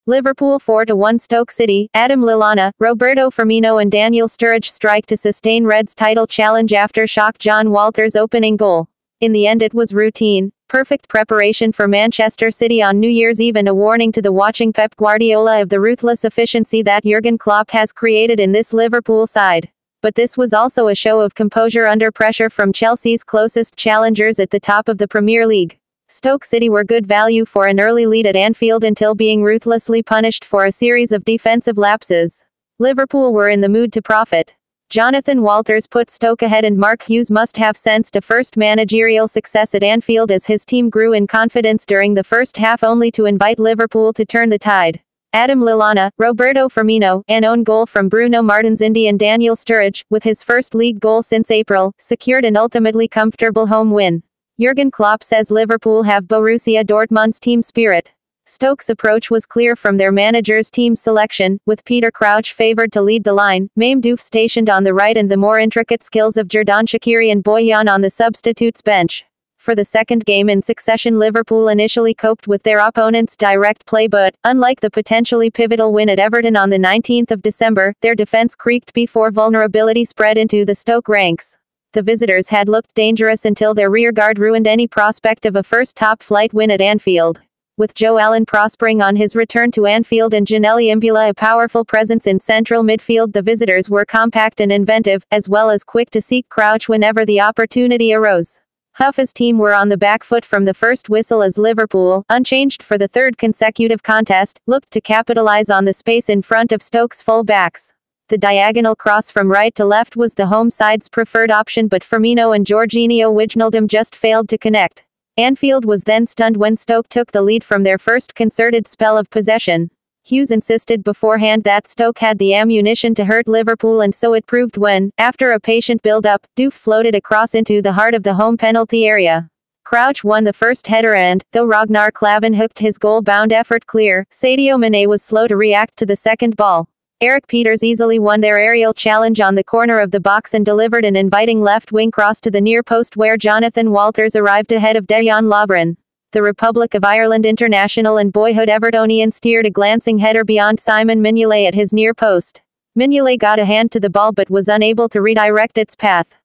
Liverpool 4-1 Stoke City. Adam Lallana, Roberto Firmino and Daniel Sturridge strike to sustain Reds' title challenge after shock John Walter's opening goal. In the end it was routine, perfect preparation for Manchester City on New Year's Eve and a warning to the watching Pep Guardiola of the ruthless efficiency that Jurgen Klopp has created in this Liverpool side. But this was also a show of composure under pressure from Chelsea's closest challengers at the top of the Premier League. Stoke City were good value for an early lead at Anfield until being ruthlessly punished for a series of defensive lapses. Liverpool were in the mood to profit. Jonathan Walters put Stoke ahead and Mark Hughes must have sensed a first managerial success at Anfield as his team grew in confidence during the first half only to invite Liverpool to turn the tide. Adam Lallana, Roberto Firmino, an own goal from Bruno Martins Indi and Daniel Sturridge, with his first league goal since April, secured an ultimately comfortable home win. Jurgen Klopp says Liverpool have Borussia Dortmund's team spirit. Stoke's approach was clear from their manager's team selection, with Peter Crouch favoured to lead the line, Mame Diouf stationed on the right and the more intricate skills of Xherdan Shaqiri and Boyan on the substitutes bench. For the second game in succession Liverpool initially coped with their opponent's direct play but, unlike the potentially pivotal win at Everton on the 19th of December, their defence creaked before vulnerability spread into the Stoke ranks. The visitors had looked dangerous until their rearguard ruined any prospect of a first top-flight win at Anfield. With Joe Allen prospering on his return to Anfield and Janelli Imbula a powerful presence in central midfield, the visitors were compact and inventive, as well as quick to seek Crouch whenever the opportunity arose. Huff's team were on the back foot from the first whistle as Liverpool, unchanged for the third consecutive contest, looked to capitalize on the space in front of Stoke's full-backs. The diagonal cross from right to left was the home side's preferred option but Firmino and Jorginho Wijnaldum just failed to connect. Anfield was then stunned when Stoke took the lead from their first concerted spell of possession. Hughes insisted beforehand that Stoke had the ammunition to hurt Liverpool and so it proved when, after a patient build-up, Diouf floated across into the heart of the home penalty area. Crouch won the first header and, though Ragnar Klavan hooked his goal-bound effort clear, Sadio Mané was slow to react to the second ball. Eric Peters easily won their aerial challenge on the corner of the box and delivered an inviting left-wing cross to the near post where Jonathan Walters arrived ahead of Dejan Lovren. The Republic of Ireland international and boyhood Evertonian steered a glancing header beyond Simon Mignolet at his near post. Mignolet got a hand to the ball but was unable to redirect its path.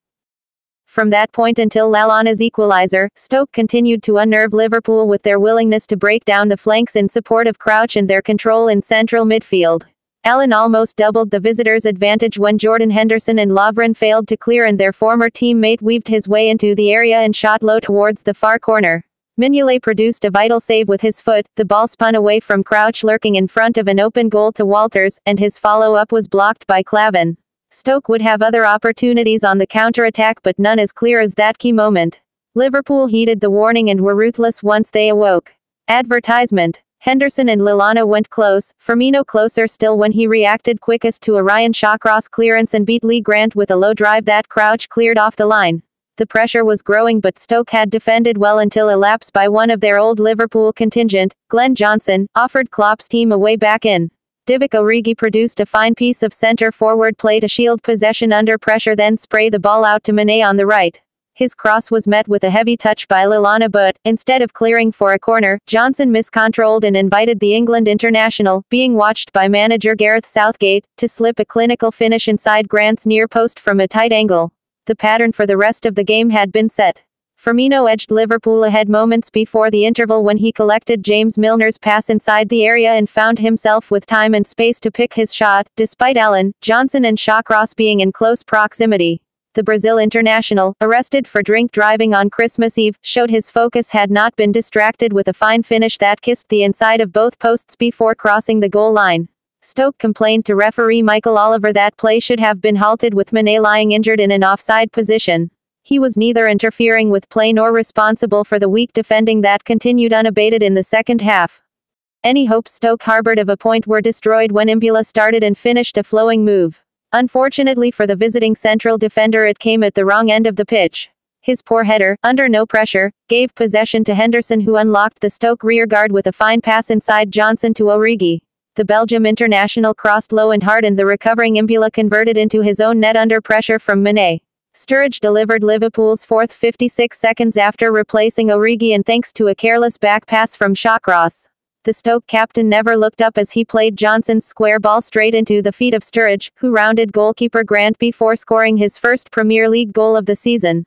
From that point until Lallana's equaliser, Stoke continued to unnerve Liverpool with their willingness to break down the flanks in support of Crouch and their control in central midfield. Allen almost doubled the visitors' advantage when Jordan Henderson and Lovren failed to clear and their former teammate weaved his way into the area and shot low towards the far corner. Mignolet produced a vital save with his foot, the ball spun away from Crouch lurking in front of an open goal to Walters, and his follow-up was blocked by Klavan. Stoke would have other opportunities on the counter-attack but none as clear as that key moment. Liverpool heeded the warning and were ruthless once they awoke. Advertisement. Henderson and Lallana went close, Firmino closer still when he reacted quickest to a Ryan Shawcross clearance and beat Lee Grant with a low drive that Crouch cleared off the line. The pressure was growing but Stoke had defended well until a lapse by one of their old Liverpool contingent, Glenn Johnson, offered Klopp's team a way back in. Divock Origi produced a fine piece of centre-forward play to shield possession under pressure then spray the ball out to Mané on the right. His cross was met with a heavy touch by Lallana but, instead of clearing for a corner, Johnson miscontrolled and invited the England international, being watched by manager Gareth Southgate, to slip a clinical finish inside Grant's near post from a tight angle. The pattern for the rest of the game had been set. Firmino edged Liverpool ahead moments before the interval when he collected James Milner's pass inside the area and found himself with time and space to pick his shot, despite Allen, Johnson and Shawcross being in close proximity. The Brazil international, arrested for drink driving on Christmas Eve, showed his focus had not been distracted with a fine finish that kissed the inside of both posts before crossing the goal line. Stoke complained to referee Michael Oliver that play should have been halted with Mané lying injured in an offside position. He was neither interfering with play nor responsible for the weak defending that continued unabated in the second half. Any hopes Stoke harbored of a point were destroyed when Imbula started and finished a flowing move. Unfortunately for the visiting central defender it came at the wrong end of the pitch. His poor header, under no pressure, gave possession to Henderson who unlocked the Stoke rearguard with a fine pass inside Johnson to Origi. The Belgium international crossed low and hard and the recovering Imbula converted into his own net under pressure from Mané. Sturridge delivered Liverpool's fourth 56 seconds after replacing Origi and thanks to a careless back pass from Shawcross. The Stoke captain never looked up as he played Johnson's square ball straight into the feet of Sturridge, who rounded goalkeeper Grant before scoring his first Premier League goal of the season.